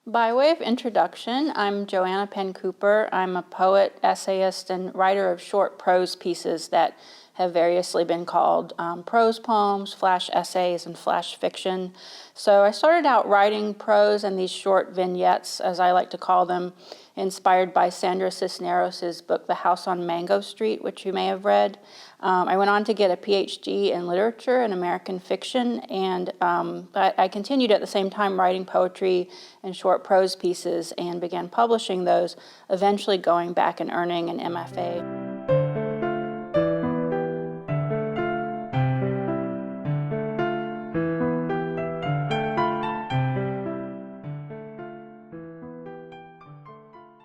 By way of introduction, I'm Joanna Penn Cooper. I'm a poet, essayist, and writer of short prose pieces that have variously been called prose poems, flash essays, and flash fiction. So I started out writing prose and these short vignettes, as I like to call them, inspired by Sandra Cisneros' book, The House on Mango Street, which you may have read. I went on to get a PhD in literature and American fiction, and I continued at the same time writing poetry and short prose pieces and began publishing those, eventually going back and earning an MFA.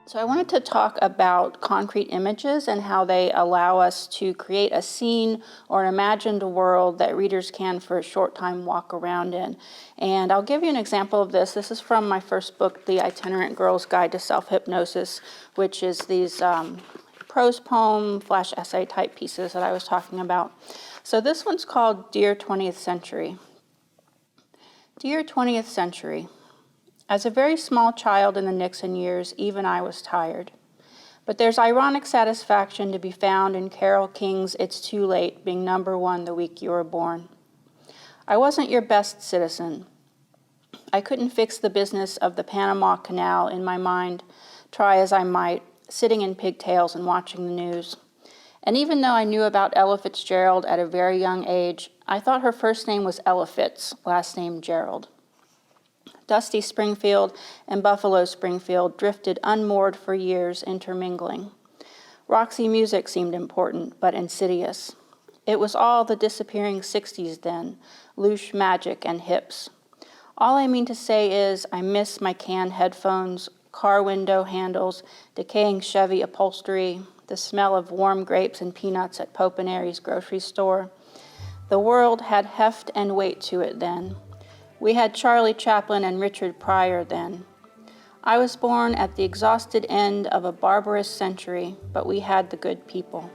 So I wanted to talk about concrete images and how they allow us to create a scene or an imagined world that readers can for a short time walk around in. And I'll give you an example of this. This is from my first book, The Itinerant Girl's Guide to Self-Hypnosis, which is these prose poem, flash essay type pieces that I was talking about. So this one's called Dear 20th Century. Dear 20th Century. As a very small child in the Nixon years, even I was tired. But there's ironic satisfaction to be found in Carole King's It's Too Late being #1 the week you were born. I wasn't your best citizen. I couldn't fix the business of the Panama Canal in my mind, try as I might, sitting in pigtails and watching the news. And even though I knew about Ella Fitzgerald at a very young age, I thought her first name was Ella Fitz, last name Gerald. Dusty Springfield and Buffalo Springfield drifted unmoored for years, intermingling. Roxy music seemed important, but insidious. It was all the disappearing 60s then, louche magic and hips. All I mean to say is I miss my canned headphones, car window handles, decaying Chevy upholstery, the smell of warm grapes and peanuts at Pope and Aries grocery store. The world had heft and weight to it then. We had Charlie Chaplin and Richard Pryor then. I was born at the exhausted end of a barbarous century, but we had the good people.